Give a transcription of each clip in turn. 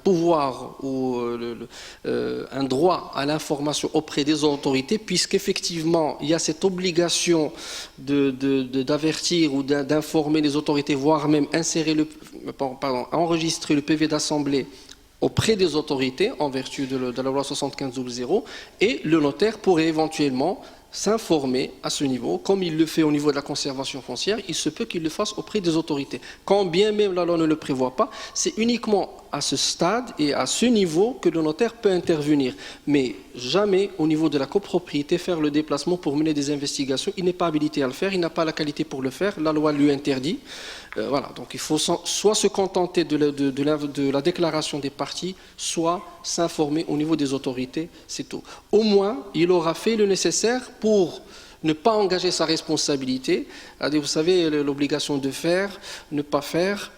pouvoir ou un droit à l'information auprès des autorités, puisqu'effectivement, il y a cette obligation d'avertir ou d'informer les autorités, voire même enregistrer le PV d'assemblée auprès des autorités en vertu de la loi 75/00, et le notaire pourrait éventuellement s'informer à ce niveau, comme il le fait au niveau de la conservation foncière. Il se peut qu'il le fasse auprès des autorités. Quand bien même la loi ne le prévoit pas, c'est uniquement à ce stade et à ce niveau que le notaire peut intervenir. Mais jamais au niveau de la copropriété faire le déplacement pour mener des investigations. Il n'est pas habilité à le faire, il n'a pas la qualité pour le faire, la loi lui interdit. Voilà, donc il faut soit se contenter de la déclaration des parties, soit s'informer au niveau des autorités, c'est tout. Au moins, il aura fait le nécessaire pour ne pas engager sa responsabilité. Vous savez, l'obligation de faire, ne pas faire,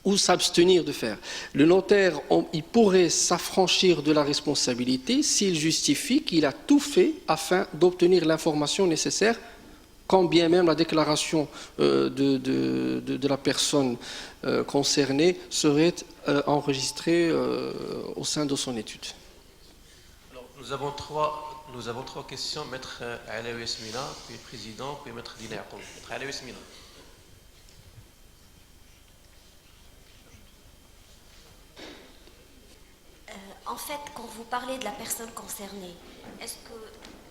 ou s'abstenir de faire. Le notaire, il pourrait s'affranchir de la responsabilité s'il justifie qu'il a tout fait afin d'obtenir l'information nécessaire, quand bien même la déclaration de la personne concernée serait enregistrée au sein de son étude. Alors, nous avons trois questions. Maître Alaoui Esmina, puis président, puis Maître Dina Yacoub. Maître Alaoui Esmina. En fait, quand vous parlez de la personne concernée, est-ce que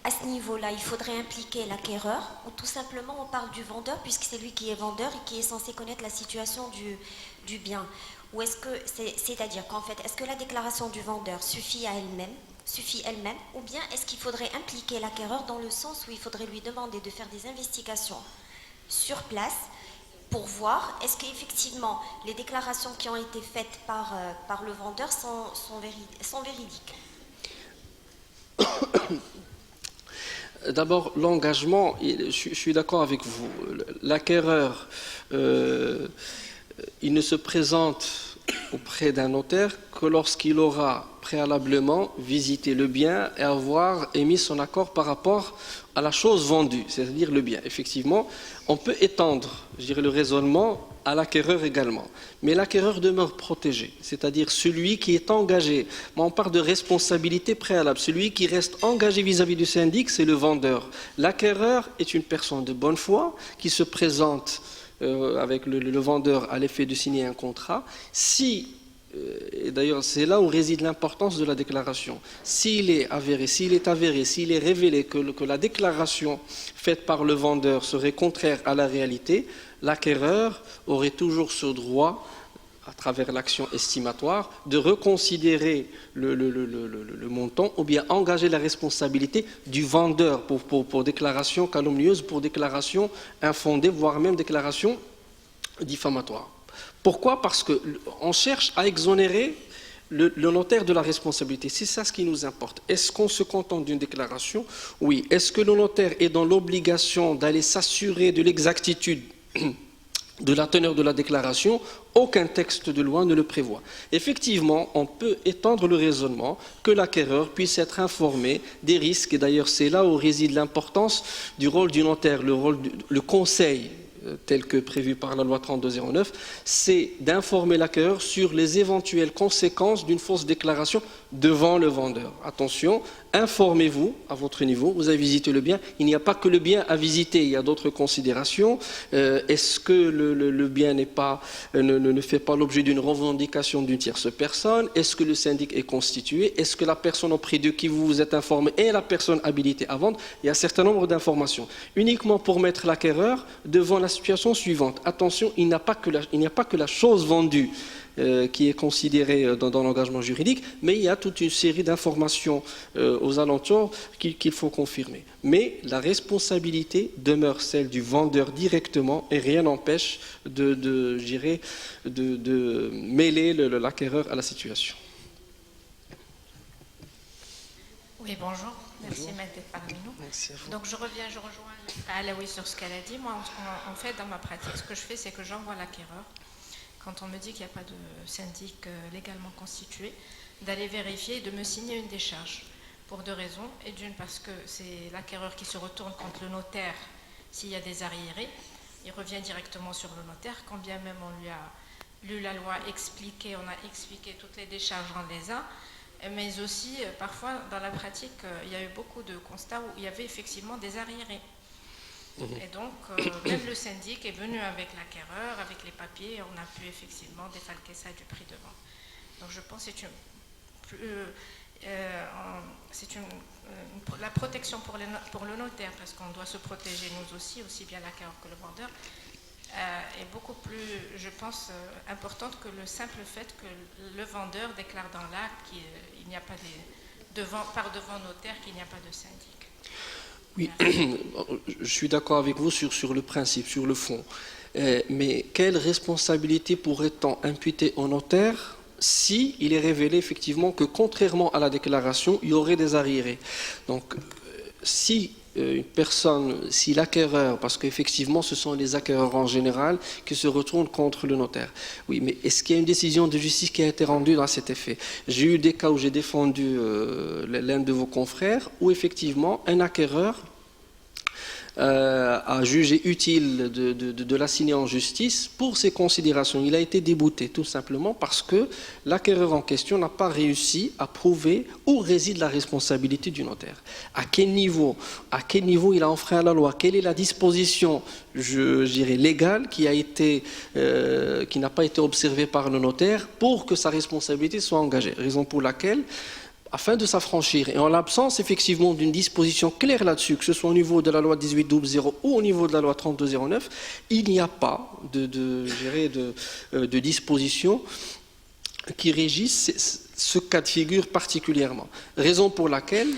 à ce niveau-là, il faudrait impliquer l'acquéreur, ou tout simplement on parle du vendeur, puisque c'est lui qui est vendeur et qui est censé connaître la situation du bien? Ou est-ce que, c'est-à-dire qu'en fait, est-ce que la déclaration du vendeur suffit elle-même, ou bien est-ce qu'il faudrait impliquer l'acquéreur dans le sens où il faudrait lui demander de faire des investigations sur place pour voir est-ce qu'effectivement les déclarations qui ont été faites par le vendeur sont véridiques? D'abord, l'engagement, je suis d'accord avec vous. L'acquéreur, il ne se présente auprès d'un notaire que lorsqu'il aura préalablement visité le bien et avoir émis son accord par rapport à la chose vendue, c'est-à-dire le bien. Effectivement, on peut étendre, je dirais, le raisonnement à l'acquéreur également. Mais l'acquéreur demeure protégé, c'est-à-dire celui qui est engagé. On parle de responsabilité préalable. Celui qui reste engagé vis-à-vis du syndic, c'est le vendeur. L'acquéreur est une personne de bonne foi qui se présente avec le vendeur à l'effet de signer un contrat. Et d'ailleurs, c'est là où réside l'importance de la déclaration. S'il est avéré, s'il est révélé que la déclaration faite par le vendeur serait contraire à la réalité, l'acquéreur aurait toujours ce droit, à travers l'action estimatoire, de reconsidérer le montant ou bien engager la responsabilité du vendeur pour déclaration calomnieuse, pour déclaration infondée, voire même déclaration diffamatoire. Pourquoi? Parce qu'on cherche à exonérer le notaire de la responsabilité. C'est ça ce qui nous importe. Est-ce qu'on se contente d'une déclaration? Oui. Est-ce que le notaire est dans l'obligation d'aller s'assurer de l'exactitude de la teneur de la déclaration? Aucun texte de loi ne le prévoit. Effectivement, on peut étendre le raisonnement que l'acquéreur puisse être informé des risques, et d'ailleurs c'est là où réside l'importance du rôle du notaire, le conseil tel que prévu par la loi 3209, c'est d'informer l'acquéreur sur les éventuelles conséquences d'une fausse déclaration devant le vendeur. Attention, informez-vous à votre niveau, vous avez visité le bien, il n'y a pas que le bien à visiter, il y a d'autres considérations. Est-ce que le bien ne fait pas l'objet d'une revendication d'une tierce personne? Est-ce que le syndic est constitué? Est-ce que la personne auprès de qui vous vous êtes informé est la personne habilitée à vendre? Il y a un certain nombre d'informations. Uniquement pour mettre l'acquéreur devant la situation suivante. Attention, il n'y a pas que la chose vendue qui est considérée dans l'engagement juridique, mais il y a toute une série d'informations aux alentours qu'il faut confirmer. Mais la responsabilité demeure celle du vendeur directement et rien n'empêche de mêler l'acquéreur à la situation. Oui, bonjour. Merci d'être parmi nous. Donc je rejoins Alaoui sur ce qu'elle a dit. Moi, en fait, dans ma pratique, ce que je fais, c'est que j'envoie l'acquéreur, quand on me dit qu'il n'y a pas de syndic légalement constitué, d'aller vérifier et de me signer une décharge. Pour deux raisons. Et d'une, parce que c'est l'acquéreur qui se retourne contre le notaire s'il y a des arriérés. Il revient directement sur le notaire, quand bien même on lui a lu la loi, expliqué, on a expliqué toutes les décharges, on les a, mais aussi parfois dans la pratique, il y a eu beaucoup de constats où il y avait effectivement des arriérés. Et donc, même le syndic est venu avec l'acquéreur, avec les papiers, on a pu effectivement défalquer ça du prix de vente. Donc je pense que c'est la protection pour le notaire, parce qu'on doit se protéger nous aussi bien l'acquéreur que le vendeur, est beaucoup plus, je pense, importante que le simple fait que le vendeur déclare dans l'acte qu'il n'y a pas par devant notaire qu'il n'y a pas de syndic. Oui, je suis d'accord avec vous sur le principe, sur le fond. Mais quelle responsabilité pourrait-on imputer au notaire si il est révélé effectivement que contrairement à la déclaration, il y aurait des arriérés? Donc, si une personne, si l'acquéreur, parce qu'effectivement ce sont les acquéreurs en général qui se retournent contre le notaire. Oui, mais est-ce qu'il y a une décision de justice qui a été rendue dans cet effet? J'ai eu des cas où j'ai défendu l'un de vos confrères, où effectivement un acquéreur a jugé utile de l'assigner en justice pour ces considérations. Il a été débouté tout simplement parce que l'acquéreur en question n'a pas réussi à prouver où réside la responsabilité du notaire. À quel niveau il a enfreint la loi? Quelle est la disposition, je dirais, légale qui n'a pas été observée par le notaire pour que sa responsabilité soit engagée? Raison pour laquelle, afin de s'affranchir, et en l'absence effectivement d'une disposition claire là-dessus, que ce soit au niveau de la loi 18-0 ou au niveau de la loi 32-09, il n'y a pas de disposition qui régisse ce cas de figure particulièrement. Raison pour laquelle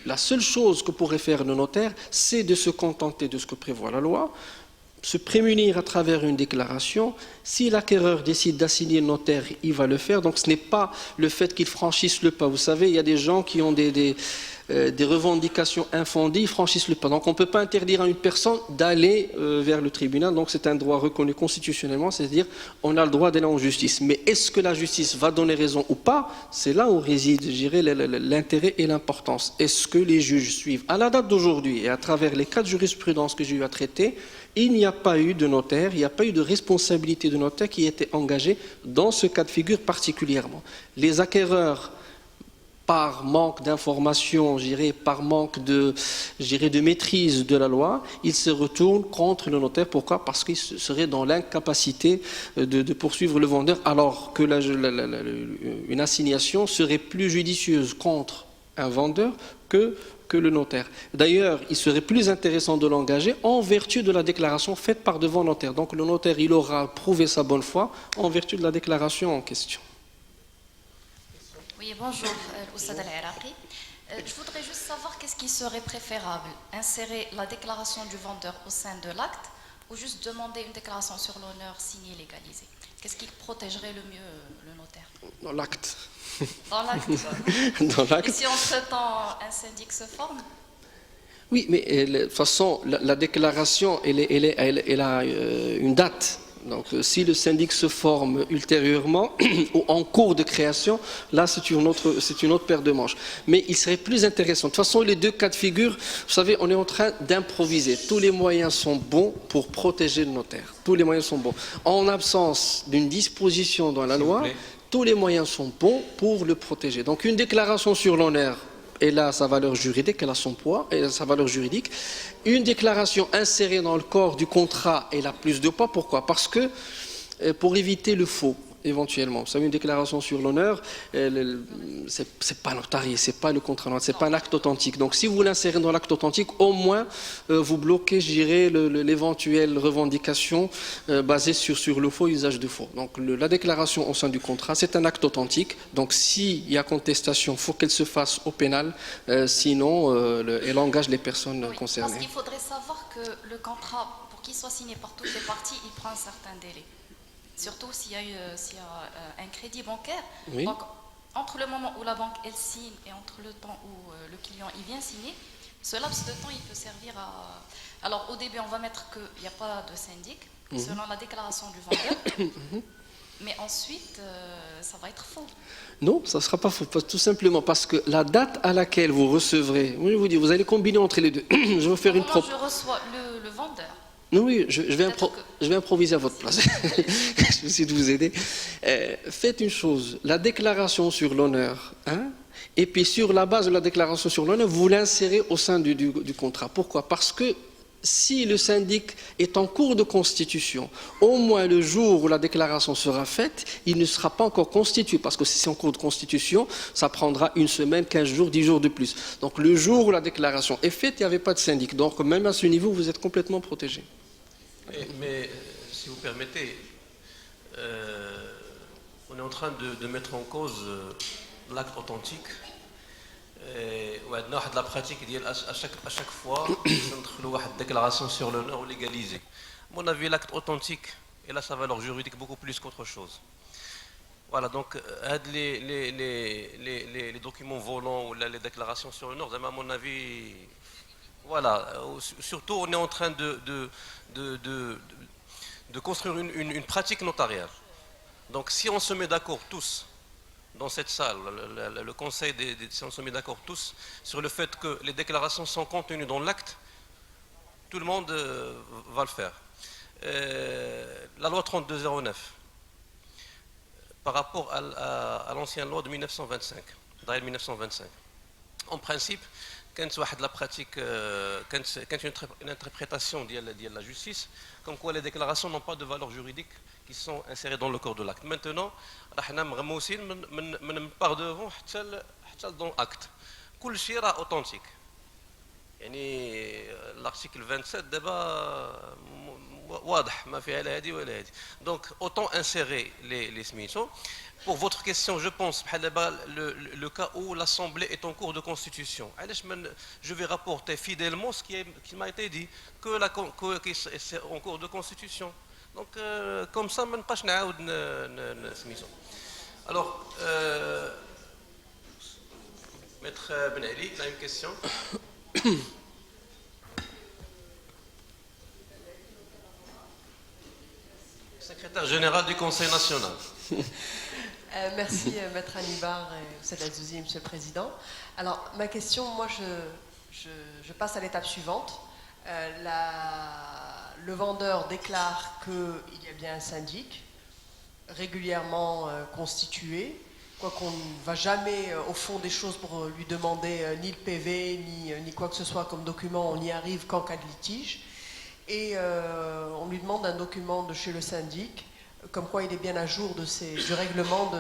la seule chose que pourrait faire le notaire, c'est de se contenter de ce que prévoit la loi, se prémunir à travers une déclaration. Si l'acquéreur décide d'assigner le notaire, il va le faire. Donc ce n'est pas le fait qu'il franchisse le pas. Vous savez, il y a des gens qui ont des revendications infondées, ils franchissent le pas. Donc on ne peut pas interdire à une personne d'aller vers le tribunal. Donc c'est un droit reconnu constitutionnellement, c'est-à-dire on a le droit d'aller en justice. Mais est-ce que la justice va donner raison ou pas? C'est là où réside, je dirais, l'intérêt et l'importance. Est-ce que les juges suivent? À la date d'aujourd'hui et à travers les cas de jurisprudence que j'ai eu à traiter, il n'y a pas eu de notaire, il n'y a pas eu de responsabilité de notaire qui était engagée dans ce cas de figure particulièrement. Les acquéreurs, par manque d'information, par manque de maîtrise de la loi, ils se retournent contre le notaire. Pourquoi? Parce qu'ils seraient dans l'incapacité de poursuivre le vendeur, alors que une assignation serait plus judicieuse contre un vendeur que le notaire. D'ailleurs, il serait plus intéressant de l'engager en vertu de la déclaration faite par devant notaire. Donc le notaire, il aura prouvé sa bonne foi en vertu de la déclaration en question. Oui, bonjour, Oussad Al-Iraqi. Je voudrais juste savoir qu'est-ce qui serait préférable, insérer la déclaration du vendeur au sein de l'acte ou juste demander une déclaration sur l'honneur signée, légalisée? Qu'est-ce qui protégerait le mieux le notaire? Dans l'acte. Dans l'acte. Dans l'acte. Et si entre-temps un syndic se forme? Oui, mais de toute façon, la déclaration, elle a une date. Donc, si le syndic se forme ultérieurement ou en cours de création, là, c'est une autre paire de manches. Mais il serait plus intéressant. De toute façon, les deux cas de figure, vous savez, on est en train d'improviser. Tous les moyens sont bons pour protéger le notaire. Tous les moyens sont bons. En absence d'une disposition dans la loi, tous les moyens sont bons pour le protéger. Donc, une déclaration sur l'honneur, elle a sa valeur juridique, elle a son poids, elle a sa valeur juridique. Une déclaration insérée dans le corps du contrat, elle a plus de poids. Pourquoi? Parce que pour éviter le faux, éventuellement. Vous savez, une déclaration sur l'honneur, c'est pas notarié, c'est pas le contrat, c'est pas un acte authentique. Donc, si vous l'insérez dans l'acte authentique, au moins vous bloquez, je dirais, l'éventuelle revendication basée sur le faux usage de faux. Donc, la déclaration au sein du contrat, c'est un acte authentique. Donc, s'il y a contestation, il faut qu'elle se fasse au pénal, sinon, elle engage les personnes concernées. Parce qu'il faudrait savoir que le contrat, pour qu'il soit signé par toutes les parties, il prend un certain délai. Surtout s'il y a un crédit bancaire. Oui. Donc, entre le moment où la banque elle signe et entre le temps où le client il vient signer, ce laps de temps il peut servir à... Alors au début on va mettre qu'il n'y a pas de syndic, selon la déclaration du vendeur, mais ensuite ça va être faux. Non, ça ne sera pas faux, tout simplement parce que la date à laquelle vous recevrez, je vous dis, vous allez combiner entre les deux. Je vais faire une Je reçois le vendeur. Non, oui, je vais improviser à votre place. Je vais essayer de vous aider. Faites une chose, la déclaration sur l'honneur, hein, et puis sur la base de la déclaration sur l'honneur, vous l'insérez au sein du contrat. Pourquoi? Parce que si le syndic est en cours de constitution, au moins le jour où la déclaration sera faite, il ne sera pas encore constitué, parce que si c'est en cours de constitution, ça prendra 1 semaine, 15 jours, 10 jours de plus. Donc le jour où la déclaration est faite, il n'y avait pas de syndic. Donc même à ce niveau, vous êtes complètement protégé. Mais si vous permettez, on est en train de mettre en cause l'acte authentique. وعندنا واحد لا براتيك ديال اشاك فوا ندخلوا واحد déclaration sur l'honneur légalisée. Mon avis, l'acte authentique et là sa valeur juridique beaucoup plus qu'autre chose. Voilà, donc les documents volants ou les déclarations sur l'honneur, à mon avis, voilà, surtout on est en train de construire une pratique notariale. Donc si on se met d'accord tous dans cette salle, le conseil, si on se met d'accord tous sur le fait que les déclarations sont contenues dans l'acte, tout le monde va le faire. La loi 3209, par rapport à l'ancienne loi de 1925, d'ailleurs 1925, en principe, quand la pratique, quand une interprétation de la justice, comme quoi les déclarations n'ont pas de valeur juridique, qui sont insérées dans le corps de l'acte. Maintenant, من part devant حتى dans l'acte. كل شيء راه authentique. يعني l'article 27 دابا واضح ما فيها لا هذه ولا هذه. Donc autant insérer les smissos. Pour votre question, je pense le cas où l'Assemblée est en cours de constitution. Je vais rapporter fidèlement ce qui m'a été dit, que c'est en cours de constitution. Donc, comme ça, je ne pas alors, Maître Ben Ali, tu as une question? Secrétaire général du Conseil national. Merci Maître Annibar et Oussed Azouzi, Monsieur le Président. Alors ma question, moi je passe à l'étape suivante. Le vendeur déclare qu'il y a bien un syndic régulièrement constitué, quoiqu'on ne va jamais au fond des choses pour lui demander ni le PV, ni quoi que ce soit comme document, on n'y arrive qu'en cas de litige. Et on lui demande un document de chez le syndic, comme quoi il est bien à jour du règlement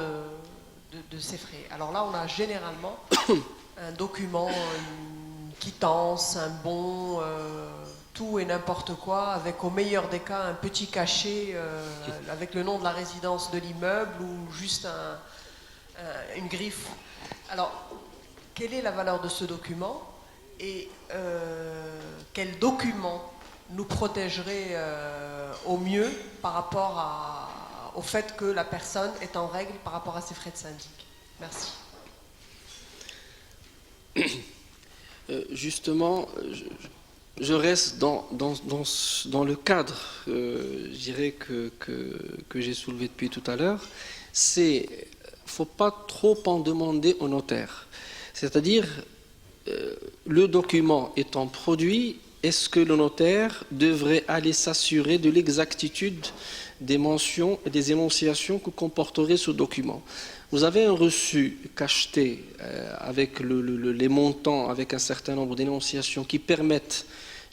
de ses frais. Alors là, on a généralement un document, une quittance, un bon, tout et n'importe quoi, avec au meilleur des cas un petit cachet avec le nom de la résidence de l'immeuble ou juste une griffe. Alors, quelle est la valeur de ce document et quel document nous protégerait au mieux par rapport au fait que la personne est en règle par rapport à ses frais de syndic? Merci. Justement, je reste dans le cadre, je dirais, que j'ai soulevé depuis tout à l'heure. Il ne faut pas trop en demander au notaire. C'est-à-dire, le document étant produit, est-ce que le notaire devrait aller s'assurer de l'exactitude des mentions et des énonciations que comporterait ce document? Vous avez un reçu cacheté avec les montants, avec un certain nombre d'énonciations qui permettent,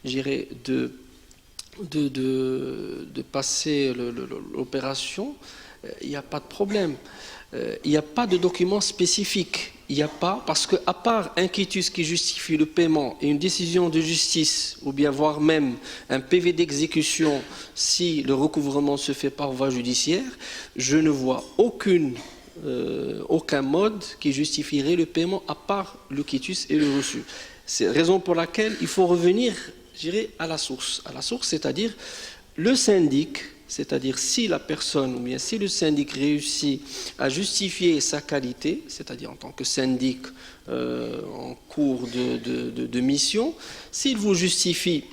je dirais, de passer l'opération, il n'y a pas de problème. Il n'y a pas de document spécifique. Il n'y a pas, parce qu'à part un quitus qui justifie le paiement et une décision de justice, ou bien voire même un PV d'exécution si le recouvrement se fait par voie judiciaire, je ne vois aucun mode qui justifierait le paiement à part le quitus et le reçu. C'est la raison pour laquelle il faut revenir, je dirais, à la source. À la source, c'est-à-dire le syndic, c'est-à-dire si la personne ou bien si le syndic réussit à justifier sa qualité, c'est-à-dire en tant que syndic en cours de mission, s'il vous justifie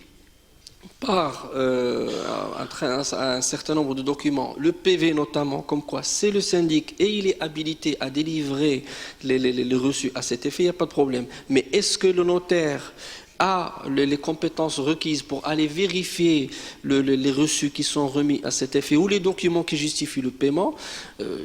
par un certain nombre de documents, le PV notamment, comme quoi c'est le syndic et il est habilité à délivrer les reçus à cet effet, il n'y a pas de problème. Mais est-ce que le notaire a les compétences requises pour aller vérifier les reçus qui sont remis à cet effet ou les documents qui justifient le paiement,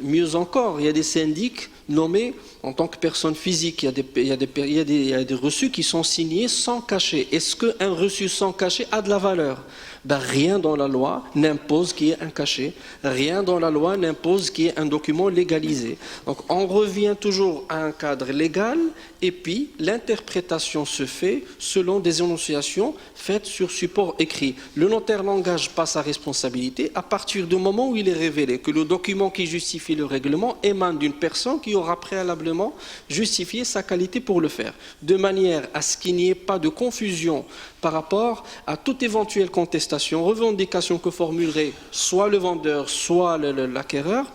mieux encore, il y a des syndics nommés en tant que personne physique. Il y a des reçus qui sont signés sans cachet. Est-ce qu'un reçu sans cachet a de la valeur? Rien dans la loi n'impose qu'il y ait un cachet, rien dans la loi n'impose qu'il y ait un document légalisé. Donc on revient toujours à un cadre légal et puis l'interprétation se fait selon des énonciations faites sur support écrit. Le notaire n'engage pas sa responsabilité à partir du moment où il est révélé que le document qui justifie le règlement émane d'une personne qui aura préalablement justifié sa qualité pour le faire, de manière à ce qu'il n'y ait pas de confusion par rapport à toute éventuelle contestation, revendication que formulerait soit le vendeur, soit l'acquéreur,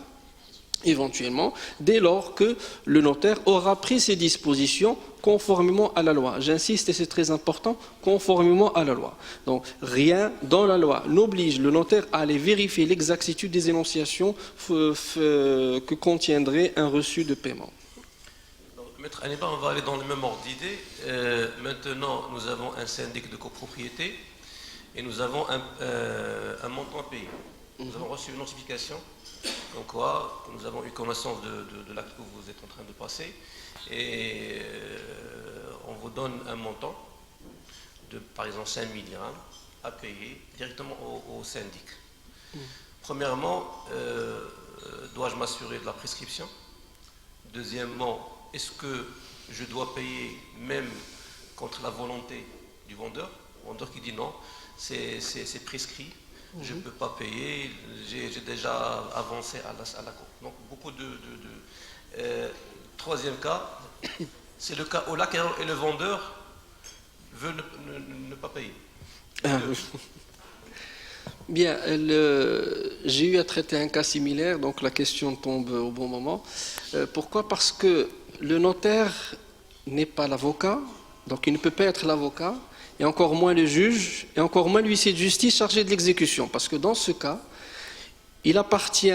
éventuellement, dès lors que le notaire aura pris ses dispositions conformément à la loi. J'insiste, et c'est très important, conformément à la loi. Donc, rien dans la loi n'oblige le notaire à aller vérifier l'exactitude des énonciations que contiendrait un reçu de paiement. Maître Haniba, on va aller dans le même ordre d'idée. Maintenant, nous avons un syndic de copropriété et nous avons un montant à payer. Nous avons reçu une notification, donc quoi, nous avons eu connaissance de l'acte que vous êtes en train de passer et on vous donne un montant de, par exemple, 5 000 dirhams à payer directement au syndic. Premièrement, dois-je m'assurer de la prescription? Deuxièmement, est-ce que je dois payer même contre la volonté du vendeur? Le vendeur qui dit non, c'est prescrit, je ne peux pas payer, j'ai déjà avancé à la cour. Donc beaucoup troisième cas, c'est le cas où l'acquéreur et le vendeur veulent ne pas payer. Bien, j'ai eu à traiter un cas similaire, donc la question tombe au bon moment. Pourquoi? Parce que le notaire n'est pas l'avocat, donc il ne peut pas être l'avocat, et encore moins le juge, et encore moins l'huissier de justice chargé de l'exécution. Parce que dans ce cas, il appartient,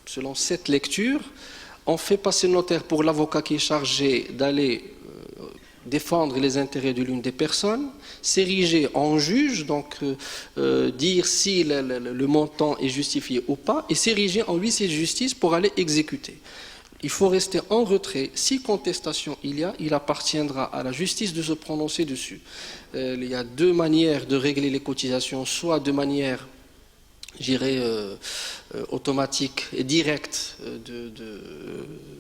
selon cette lecture, on fait passer le notaire pour l'avocat qui est chargé d'aller défendre les intérêts de l'une des personnes, s'ériger en juge, donc dire si le montant est justifié ou pas, et s'ériger en huissier de justice pour aller exécuter. Il faut rester en retrait. Si contestation il appartiendra à la justice de se prononcer dessus. Il y a deux manières de régler les cotisations, soit de manière, automatique et directe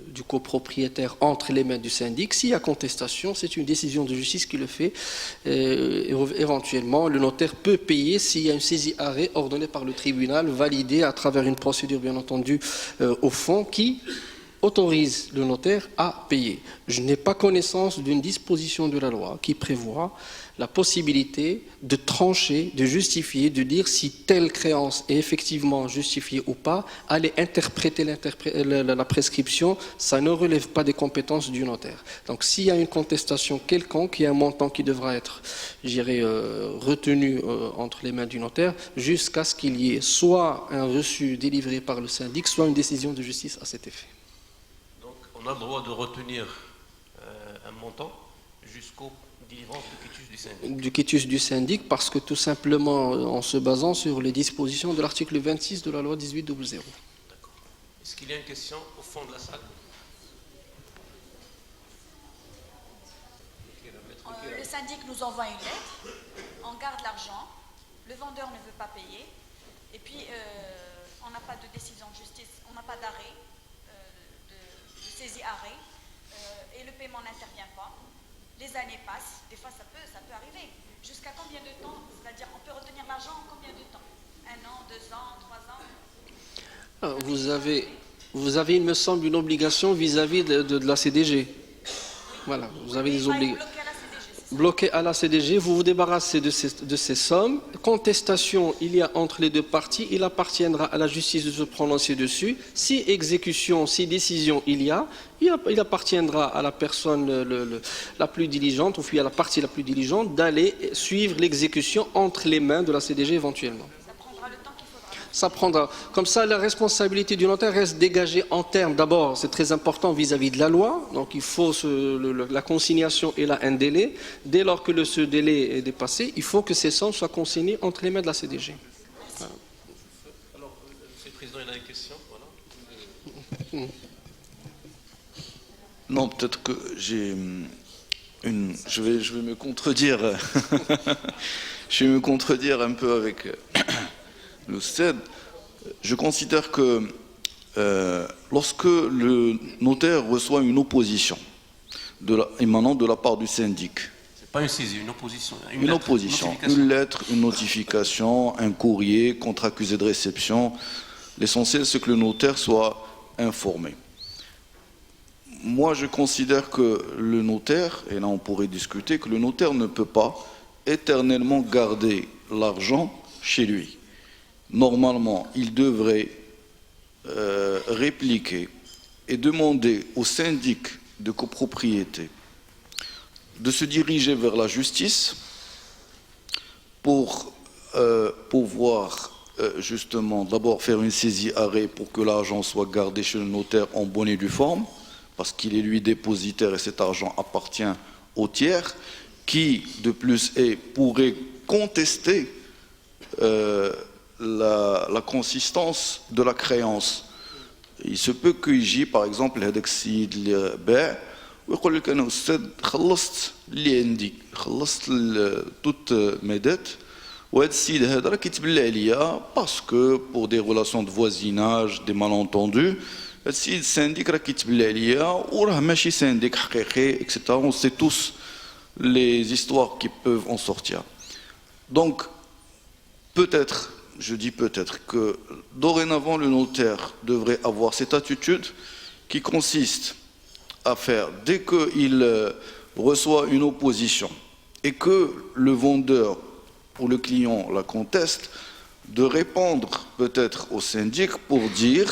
du copropriétaire entre les mains du syndic. S'il y a contestation, c'est une décision de justice qui le fait. Éventuellement, le notaire peut payer s'il y a une saisie arrêt ordonnée par le tribunal, validée à travers une procédure bien entendu au fond qui autorise le notaire à payer. Je n'ai pas connaissance d'une disposition de la loi qui prévoit la possibilité de trancher, de justifier, de dire si telle créance est effectivement justifiée ou pas, aller interpréter la prescription, ça ne relève pas des compétences du notaire. Donc s'il y a une contestation quelconque, il y a un montant qui devra être, retenu entre les mains du notaire, jusqu'à ce qu'il y ait soit un reçu délivré par le syndic, soit une décision de justice à cet effet. On a le droit de retenir un montant jusqu'au délivrance du quitus du syndic, parce que tout simplement en se basant sur les dispositions de l'article 26 de la loi 1800. D'accord. Est-ce qu'il y a une question au fond de la salle? Le syndic nous envoie une lettre, on garde l'argent, le vendeur ne veut pas payer, et puis on n'a pas de décision de justice, on n'a pas d'arrêt, de saisie-arrêt, et le paiement n'intervient pas. Les années passent, des fois ça peut arriver. Jusqu'à combien de temps? C'est-à-dire on peut retenir l'argent en combien de temps? 1 an, 2 ans, 3 ans? Vous avez, il me semble, une obligation vis-à-vis de la CDG. Voilà, vous avez des obligations. Bloqué à la CDG, vous vous débarrassez de ces sommes. Contestation, il y a entre les deux parties, il appartiendra à la justice de se prononcer dessus. Si exécution, si décision il appartiendra à la personne la plus diligente, ou puis à la partie la plus diligente, d'aller suivre l'exécution entre les mains de la CDG éventuellement. Ça prendra le temps qu'il faudra. Ça prendra. Comme ça, la responsabilité du notaire reste dégagée en termes. D'abord, c'est très important vis-à-vis de la loi. Donc, il faut la consignation et là un délai. Dès lors que ce délai est dépassé, il faut que ces sommes soient consignées entre les mains de la CDG. Voilà. Alors, Monsieur le Président, il a une question. Voilà. Non, peut-être que j'ai je vais me contredire. Je vais me contredire un peu avec le CED. Je considère que lorsque le notaire reçoit une opposition émanant de la part du syndic, C'est pas une saisie, une opposition. une opposition, une lettre, une notification, un courrier, contre-accusé de réception, l'essentiel c'est que le notaire soit informé. Moi, je considère que le notaire, et là on pourrait discuter, que le notaire ne peut pas éternellement garder l'argent chez lui. Normalement, il devrait répliquer et demander au syndic de copropriété de se diriger vers la justice pour pouvoir justement d'abord faire une saisie arrêt pour que l'argent soit gardé chez le notaire en bonne et due forme, parce qu'il est lui dépositaire et cet argent appartient au tiers, qui de plus pourrait contester la consistance de la créance. Il se peut qu'il y ait par exemple هذاك السيد اللي باع ويقول لك انا استاذ خلصت اللي عندي خلصت توت مي ديت وهذا السيد هذا راه كيتبلى عليا باسكو بور دي ريلاسيون دو فوازيناج دي مالونتوندو هذا السيد السانديك راه كيتبلى عليا وراه ماشي سانديك حقيقي اكسيتيرا on sait tous les histoires qui peuvent en sortir. Donc peut-être, je dis peut-être, que dorénavant le notaire devrait avoir cette attitude qui consiste à faire, dès qu'il reçoit une opposition et que le vendeur ou le client la conteste, de répondre peut-être au syndic pour dire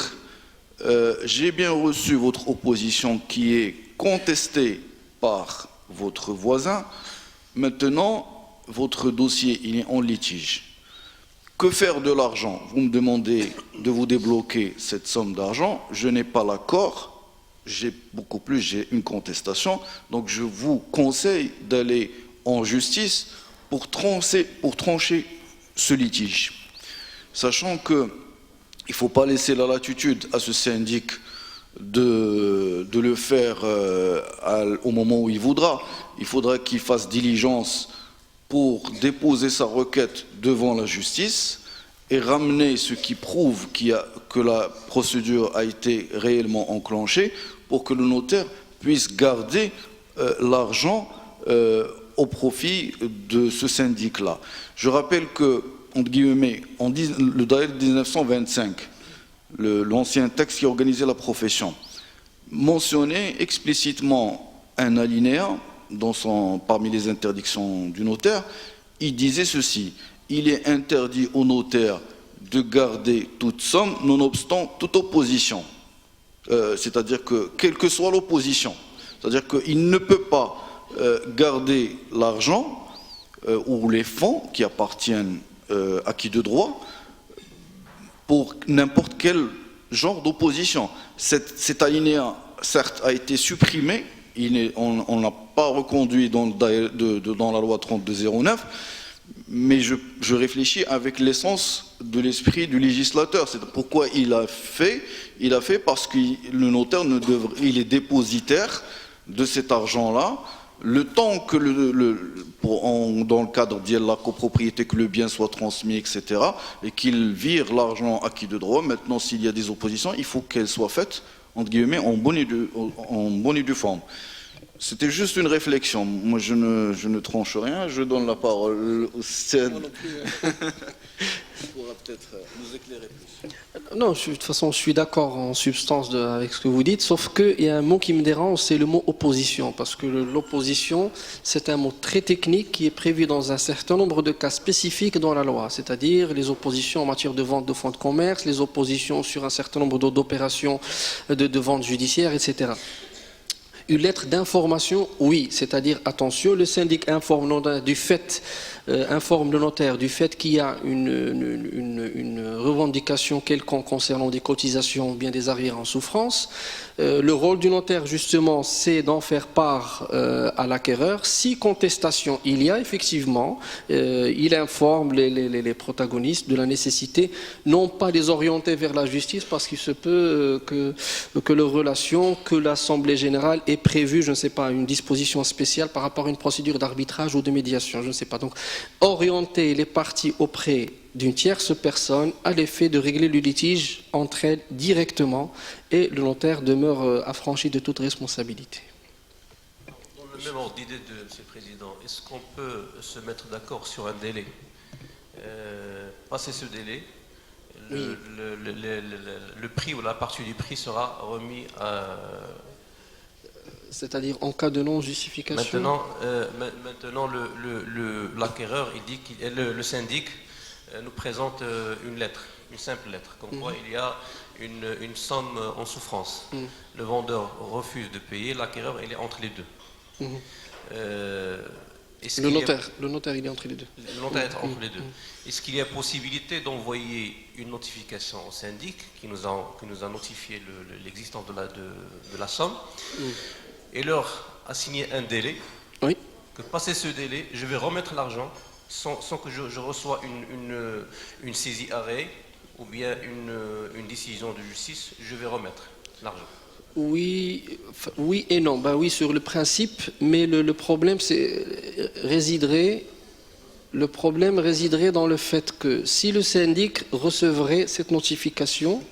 j'ai bien reçu votre opposition qui est contestée par votre voisin, maintenant votre dossier il est en litige. Que faire de l'argent? Vous me demandez de vous débloquer cette somme d'argent, je n'ai pas l'accord, j'ai une contestation, donc je vous conseille d'aller en justice pour trancher ce litige. Sachant qu'il ne faut pas laisser la latitude à ce syndic de le faire au moment où il voudra. Il faudra qu'il fasse diligence pour déposer sa requête devant la justice et ramener ce qui prouve que la procédure a été réellement enclenchée pour que le notaire puisse garder l'argent au profit de ce syndic-là. Je rappelle que, entre guillemets, le DAEL 1925, l'ancien texte qui organisait la profession, mentionnait explicitement un alinéa parmi les interdictions du notaire. Il disait ceci: il est interdit au notaire de garder toute somme nonobstant toute opposition. C'est-à-dire que, quelle que soit l'opposition, c'est-à-dire qu'il ne peut pas garder l'argent ou les fonds qui appartiennent à qui de droit pour n'importe quel genre d'opposition. Cet alinéa, certes, a été supprimé, on n'a pas reconduit dans la loi 3209, mais je réfléchis avec l'essence de l'esprit du législateur. C'est pourquoi il a fait parce que le notaire il est dépositaire de cet argent-là, le temps que dans le cadre de la copropriété, que le bien soit transmis, etc., et qu'il vire l'argent à qui de droit. Maintenant, s'il y a des oppositions, il faut qu'elles soient faites, entre guillemets, en bonne et due forme. C'était juste une réflexion. Moi, je ne tranche rien. Je donne la parole au CED. Il pourra peut-être nous éclairer plus. Non, de toute façon, je suis d'accord en substance avec ce que vous dites, sauf qu'il y a un mot qui me dérange, c'est le mot opposition, parce que l'opposition, c'est un mot très technique qui est prévu dans un certain nombre de cas spécifiques dans la loi, c'est-à-dire les oppositions en matière de vente de fonds de commerce, les oppositions sur un certain nombre d'opérations de vente judiciaire, etc. Une lettre d'information, oui, c'est-à-dire, attention, le syndic informe du fait informe le notaire du fait qu'il y a une revendication quelconque concernant des cotisations ou bien des arriérés en souffrance, le rôle du notaire, justement, c'est d'en faire part à l'acquéreur. Si contestation il y a, effectivement, il informe les protagonistes de la nécessité, non pas les orienter vers la justice, parce qu'il se peut que leur relation, que l'Assemblée générale ait prévu, je ne sais pas, une disposition spéciale par rapport à une procédure d'arbitrage ou de médiation, je ne sais pas. Donc, orienter les parties auprès d'une tierce personne à l'effet de régler le litige entre elles directement, et le notaire demeure affranchi de toute responsabilité. Dans le même ordre d'idée de M. le Président, est-ce qu'on peut se mettre d'accord sur un délai? Passer ce délai, le prix ou la partie du prix sera remis à... C'est-à-dire en cas de non-justification. Maintenant l'acquéreur, il dit le syndic nous présente une lettre, une simple lettre, comme quoi il y a une somme en souffrance. Le vendeur refuse de payer, l'acquéreur il est entre les deux. Le notaire il est entre les deux. Le notaire est entre les deux. Est-ce qu'il y a possibilité d'envoyer une notification au syndic qui nous a notifié l'existence de la somme et leur assigner un délai, que passé ce délai, je vais remettre l'argent sans que je reçois une saisie arrêt ou bien une décision de justice, je vais remettre l'argent. Oui et non. Ben oui, sur le principe, mais le problème résiderait dans le fait que si le syndic recevrait cette notification,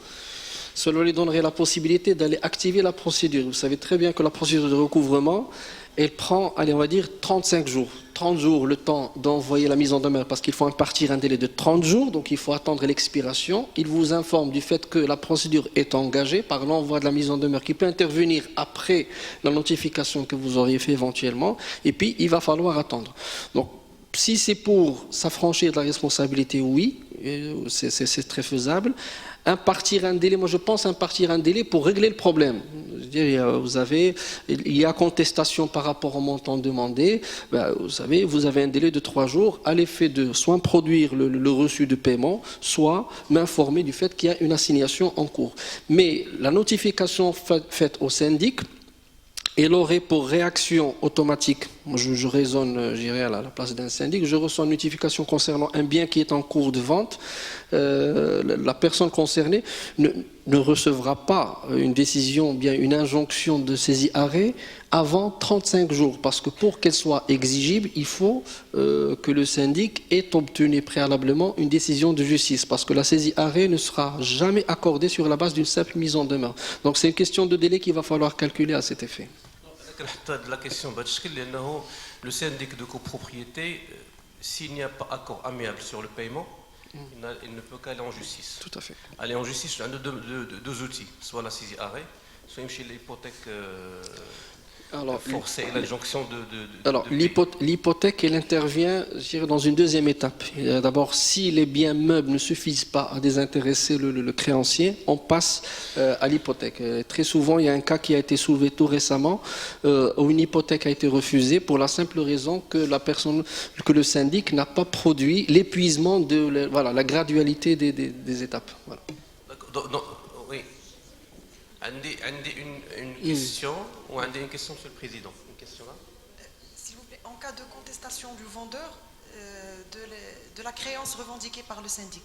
cela lui donnerait la possibilité d'aller activer la procédure. Vous savez très bien que la procédure de recouvrement, elle prend, allez, on va dire 35 jours. 30 jours, le temps d'envoyer la mise en demeure, parce qu'il faut impartir un délai de 30 jours, donc il faut attendre l'expiration. Il vous informe du fait que la procédure est engagée par l'envoi de la mise en demeure qui peut intervenir après la notification que vous auriez fait éventuellement, et puis il va falloir attendre. Donc, si c'est pour s'affranchir de la responsabilité, oui, c'est très faisable. Impartir un délai, moi je pense impartir un délai pour régler le problème. Il y a contestation par rapport au montant demandé, vous avez un délai de 3 jours à l'effet de soit produire le reçu de paiement, soit m'informer du fait qu'il y a une assignation en cours. Mais la notification faite au syndic, elle aurait pour réaction automatique, je raisonne, j'irai à la place d'un syndic, je reçois une notification concernant un bien qui est en cours de vente, la personne concernée ne recevra pas une décision, bien une injonction de saisie arrêt avant 35 jours, parce que pour qu'elle soit exigible, il faut que le syndic ait obtenu préalablement une décision de justice, parce que la saisie arrêt ne sera jamais accordée sur la base d'une simple mise en demeure. Donc c'est une question de délai qu'il va falloir calculer à cet effet. La question, le syndic de copropriété, s'il n'y a pas accord amiable sur le paiement, il ne peut qu'aller en justice. Tout à fait. Aller en justice, il y a deux outils, soit la saisie arrêt, soit l'hypothèque forcée et l'injonction Alors, l'hypothèque, elle intervient, je dirais, dans une deuxième étape. D'abord, si les biens meubles ne suffisent pas à désintéresser le créancier, on passe à l'hypothèque. Très souvent, il y a un cas qui a été soulevé tout récemment, où une hypothèque a été refusée pour la simple raison que le syndic n'a pas produit l'épuisement de la gradualité des étapes. Voilà. Oui. Une question, ou une question, Monsieur le Président. Une question là. S'il vous plaît, en cas de contestation du vendeur de la créance revendiquée par le syndic,